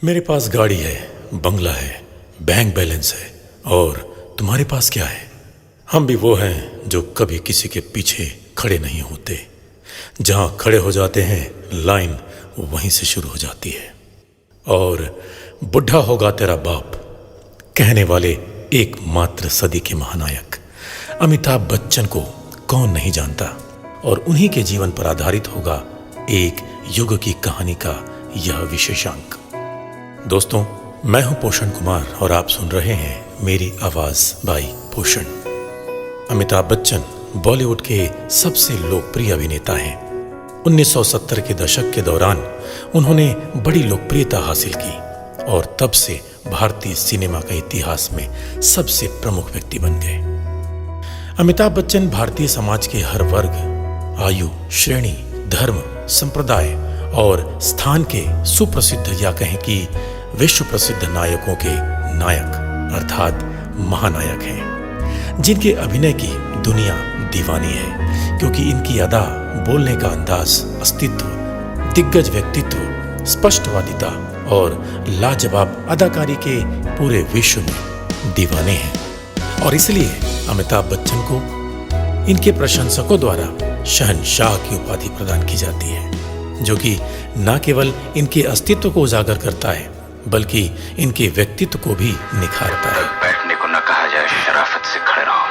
मेरे पास गाड़ी है, बंगला है, बैंक बैलेंस है, और तुम्हारे पास क्या है? हम भी वो हैं जो कभी किसी के पीछे खड़े नहीं होते। जहां खड़े हो जाते हैं लाइन वहीं से शुरू हो जाती है। और बुढ़ा होगा तेरा बाप कहने वाले एकमात्र सदी के महानायक अमिताभ बच्चन को कौन नहीं जानता। और उन्हीं के जीवन पर आधारित होगा एक युग की कहानी का यह विशेषांक। दोस्तों, मैं हूं पोषण कुमार और आप सुन रहे हैं मेरी आवाज बाई पोषण। अमिताभ बच्चन बॉलीवुड के सबसे लोकप्रिय अभिनेता हैं। 1970 के दशक के दौरान उन्होंने बड़ी लोकप्रियता हासिल की और तब से भारतीय सिनेमा के इतिहास में सबसे प्रमुख व्यक्ति बन गए। अमिताभ बच्चन भारतीय समाज के हर वर्ग, आयु, श्रेणी, धर्म, संप्रदाय और स्थान के सुप्रसिद्ध या कहें कि विश्व प्रसिद्ध नायकों के नायक अर्थात महानायक हैं, जिनके अभिनय की दुनिया दीवानी है क्योंकि इनकी अदा, बोलने का अंदाज, अस्तित्व, दिग्गज व्यक्तित्व, स्पष्टवादिता और लाजवाब अदाकारी के पूरे विश्व में दीवाने हैं। और इसलिए अमिताभ बच्चन को इनके प्रशंसकों द्वारा शहंशाह की उपाधि प्रदान की जाती है, जो कि न केवल इनके अस्तित्व को उजागर करता है बल्कि इनके व्यक्तित्व को भी निखारता है। बैठने को न कहा जाए, शराफत से खड़े रहो।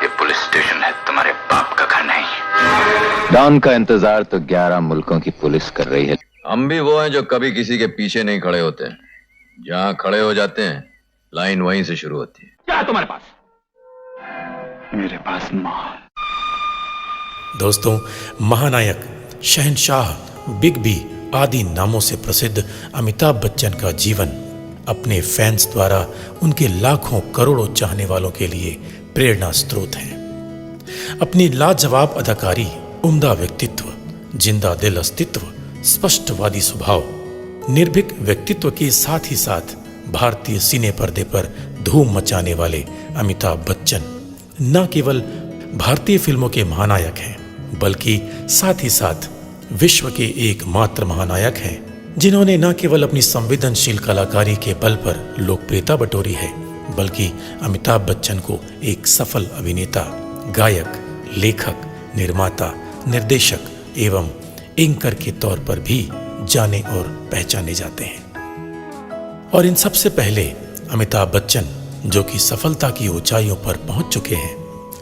ये पुलिस स्टेशन है, तुम्हारे बाप का घर नहीं। डॉन का इंतजार तो 11 मुल्कों की पुलिस कर रही है। हम भी वो हैं जो कभी किसी के पीछे नहीं खड़े होते। जहां खड़े हो जाते हैं लाइन वहीं से शुरू होती है। क्या तुम्हारे पास? मेरे पास माल। दोस्तों, महानायक, शहंशाह, बिग बी आदि नामों से प्रसिद्ध अमिताभ बच्चन का जीवन अपने फैंस द्वारा उनके लाखों करोड़ों चाहने वालों के लिए प्रेरणा स्रोत है। अपनी लाजवाब अदाकारी, उम्दा व्यक्तित्व, जिंदा दिल अस्तित्व, स्पष्टवादी स्वभाव, निर्भीक व्यक्तित्व के साथ ही साथ भारतीय सिने पर्दे पर धूम मचाने वाले अमिताभ बच्चन न केवल भारतीय फिल्मों के महानायक हैं बल्कि साथ ही साथ विश्व के एकमात्र महानायक हैं जिन्होंने न केवल अपनी संवेदनशील कलाकारी के बल पर लोकप्रियता बटोरी है बल्कि अमिताभ बच्चन को एक सफल अभिनेता, गायक, लेखक, निर्माता, निर्देशक एवं एंकर के तौर पर भी जाने और पहचाने जाते हैं। और इन सबसे पहले अमिताभ बच्चन, जो कि सफलता की ऊंचाइयों पर पहुंच चुके हैं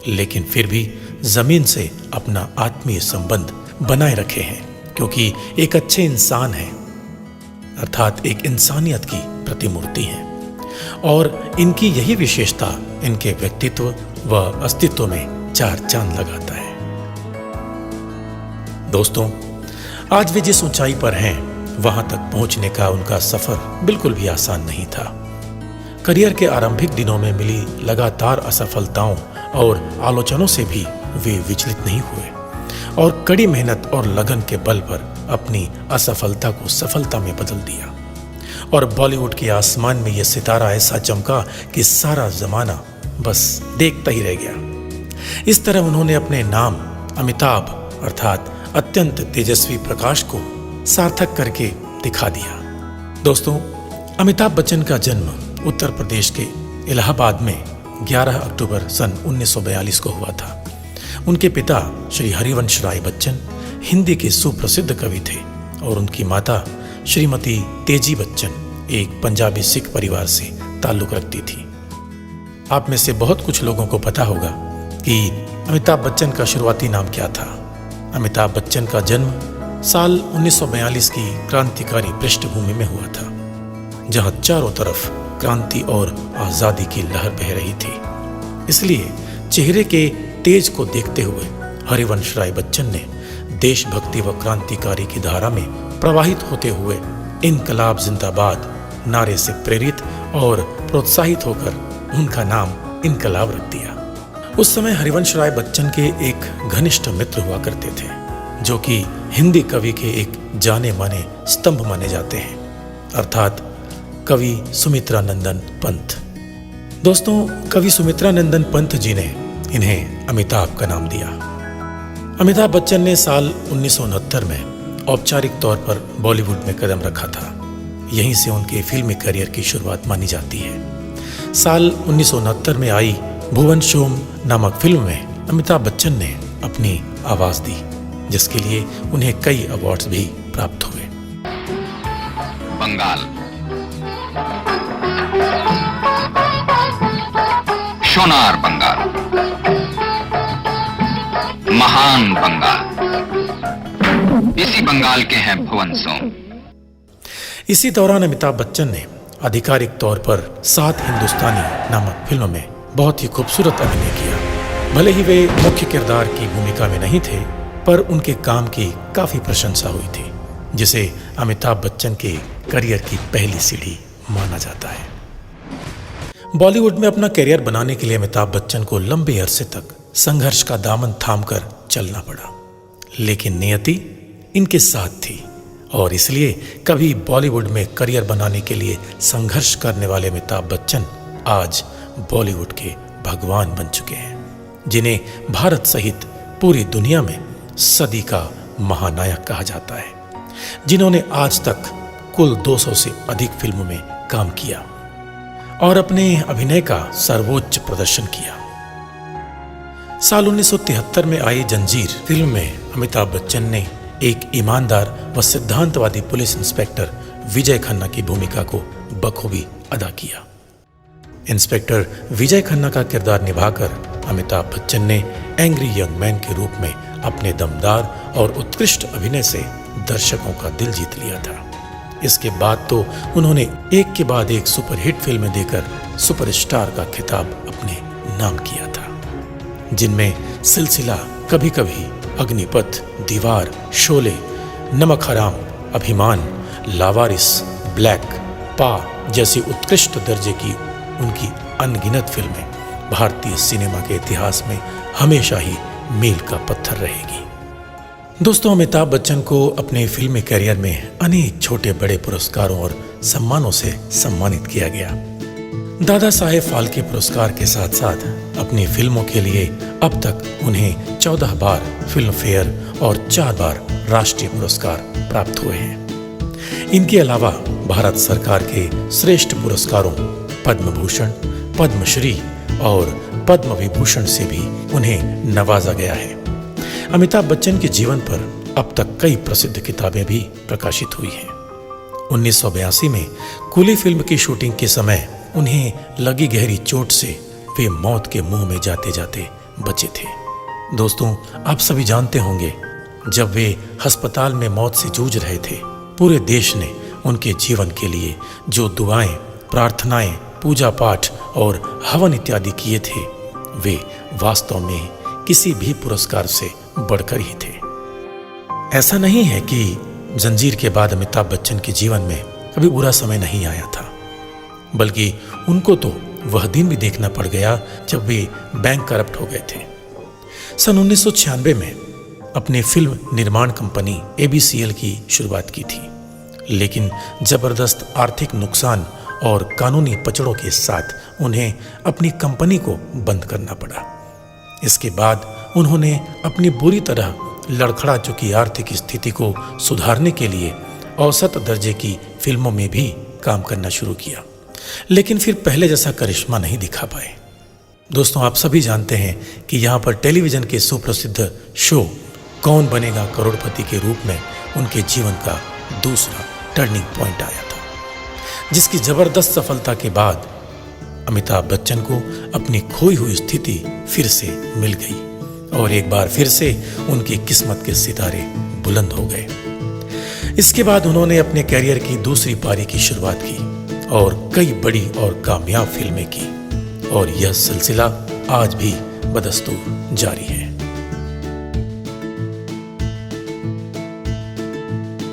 लेकिन फिर भी जमीन से अपना आत्मीय संबंध बनाए रखे हैं क्योंकि एक अच्छे इंसान हैं, अर्थात एक इंसानियत की प्रतिमूर्ति हैं। और इनकी यही विशेषता इनके व्यक्तित्व व अस्तित्व में 4 चांद लगाता है। दोस्तों, आज वे जिस ऊंचाई पर हैं वहां तक पहुंचने का उनका सफर बिल्कुल भी आसान नहीं था। करियर के आरंभिक दिनों में मिली लगातार असफलताओं और आलोचनाओं से भी वे विचलित नहीं हुए और कड़ी मेहनत और लगन के बल पर अपनी असफलता को सफलता में बदल दिया। और बॉलीवुड के आसमान में यह सितारा ऐसा चमका कि सारा जमाना बस देखता ही रह गया। इस तरह उन्होंने अपने नाम अमिताभ अर्थात अत्यंत तेजस्वी प्रकाश को सार्थक करके दिखा दिया। दोस्तों, अमिताभ बच्चन का जन्म उत्तर प्रदेश के इलाहाबाद में 11 अक्टूबर सन 1942 को हुआ था। उनके पिता श्री हरिवंश राय बच्चन हिंदी के सुप्रसिद्ध कवि थे और उनकी माता श्रीमती तेजी बच्चन एक पंजाबी सिख परिवार से ताल्लुक रखती थी। आप में से बहुत कुछ लोगों को पता होगा कि अमिताभ बच्चन का शुरुआती नाम क्या था। अमिताभ बच्चन का जन्म साल 1942 की क्रांतिकारी पृष्ठभूमि में हुआ था, जहां चारों तरफ क्रांति और आजादी की लहर बह रही थी। इसलिए चेहरे के तेज को देखते हुए हरिवंश राय बच्चन ने देशभक्ति व क्रांतिकारी की धारा में प्रवाहित होते हुए इनकलाब जिंदाबाद नारे से प्रेरित और प्रोत्साहित होकर उनका नाम इनकलाब रख दिया। उस समय हरिवंश राय बच्चन के एक घनिष्ठ मित्र हुआ करते थे जो कि हिंदी कवि के एक जाने माने स्तंभ माने जाते हैं, अर्थात कवि सुमित्रानंदन पंत। दोस्तों, कवि सुमित्रानंदन पंत जी ने इन्हें अमिताभ का नाम दिया। अमिताभ बच्चन ने साल 1969 में औपचारिक तौर पर बॉलीवुड में कदम रखा था यहीं से उनके फिल्मी करियर की शुरुआत मानी जाती है। साल 1969 में आई भुवन शोम नामक फिल्म में अमिताभ बच्चन ने अपनी आवाज दी, जिसके लिए उन्हें कई अवार्ड्स भी प्राप्त हुए। बंगाल, सोनार बंगाल, महान बंगाल, इसी बंगाल के हैं भुवन सोम। इसी दौरान अमिताभ बच्चन ने आधिकारिक तौर पर 7 हिंदुस्तानी नामक फिल्म में बहुत ही खूबसूरत अभिनय किया। भले ही वे मुख्य किरदार की भूमिका में नहीं थे, पर उनके काम की काफी प्रशंसा हुई थी, जिसे अमिताभ बच्चन के करियर की पहली सीढ़ी माना जाता है। बॉलीवुड में अपना करियर बनाने के लिए अमिताभ बच्चन को लंबे अरसे तक संघर्ष का दामन थामकर चलना पड़ा, लेकिन नियति इनके साथ थी और इसलिए कभी बॉलीवुड में करियर बनाने के लिए संघर्ष करने वाले अमिताभ बच्चन आज बॉलीवुड के भगवान बन चुके हैं, जिन्हें भारत सहित पूरी दुनिया में सदी का महानायक कहा जाता है, जिन्होंने आज तक कुल 200 से अधिक फिल्मों में काम किया और अपने अभिनय का सर्वोच्च प्रदर्शन किया। साल 1973 में आई जंजीर फिल्म में अमिताभ बच्चन ने एक ईमानदार व सिद्धांतवादी पुलिस इंस्पेक्टर विजय खन्ना की भूमिका को बखूबी अदा किया। इंस्पेक्टर विजय खन्ना का किरदार निभाकर अमिताभ बच्चन ने एंग्री यंग मैन के रूप में अपने दमदार और उत्कृष्ट अभिनय से दर्शकों का दिल जीत लिया था। इसके बाद तो उन्होंने एक के बाद एक सुपरहिट फिल्में देकर सुपरस्टार का खिताब अपने नाम किया था, जिनमें सिलसिला, कभी कभी, अग्निपथ, दीवार, शोले, नमक हराम, अभिमान, लावारिस, ब्लैक, पा जैसी उत्कृष्ट दर्जे की उनकी अनगिनत फिल्में भारतीय सिनेमा के इतिहास में हमेशा ही मील का पत्थर रहेगी। दोस्तों, अमिताभ बच्चन को अपने फिल्मी करियर में अनेक छोटे बड़े पुरस्कारों और सम्मानों से सम्मानित किया गया। दादा साहेब फाल्के पुरस्कार के साथ साथ अपनी फिल्मों के लिए अब तक उन्हें 14 बार फिल्म फेयर और 4 बार राष्ट्रीय पुरस्कार प्राप्त हुए हैं। इनके अलावा भारत सरकार के श्रेष्ठ पुरस्कारों पद्म भूषण, पद्मश्री और पद्म विभूषण से भी उन्हें नवाजा गया है। अमिताभ बच्चन के जीवन पर अब तक कई प्रसिद्ध किताबें भी प्रकाशित हुई हैं। 1982 में कूली फिल्म की शूटिंग के समय उन्हें लगी गहरी चोट से वे मौत के मुंह में जाते जाते बचे थे। दोस्तों, आप सभी जानते होंगे, जब वे अस्पताल में मौत से जूझ रहे थे, पूरे देश ने उनके जीवन के लिए जो दुआएं, प्रार्थनाएं, पूजा पाठ और हवन इत्यादि किए थे, वे वास्तव में किसी भी पुरस्कार से बढ़कर ही थे। ऐसा नहीं है कि जंजीर के बाद अमिताभ बच्चन के जीवन में कभी बुरा समय नहीं आया था, बल्कि उनको तो वह दिन भी देखना पड़ गया जब वे बैंक करप्ट हो गए थे। सन 1996 में अपने फिल्म निर्माण कंपनी ABCL की शुरुआत की थी, लेकिन जबरदस्त आर्थिक नुकसान और कानूनी पचड़ों के साथ उन्हें अपनी कंपनी को बंद करना पड़ा। इसके बाद उन्होंने अपनी बुरी तरह लड़खड़ा चुकी आर्थिक स्थिति को सुधारने के लिए औसत दर्जे की फिल्मों में भी काम करना शुरू किया, लेकिन फिर पहले जैसा करिश्मा नहीं दिखा पाए। दोस्तों, आप सभी जानते हैं कि यहाँ पर टेलीविजन के सुप्रसिद्ध शो कौन बनेगा करोड़पति के रूप में उनके जीवन का दूसरा टर्निंग पॉइंट आया था, जिसकी जबरदस्त सफलता के बाद अमिताभ बच्चन को अपनी खोई हुई स्थिति फिर से मिल गई और एक बार फिर से उनकी किस्मत के सितारे बुलंद हो गए। इसके बाद उन्होंने अपने करियर की दूसरी पारी की शुरुआत की और कई बड़ी और कामयाब फिल्में की, और यह सिलसिला आज भी बदस्तूर जारी है।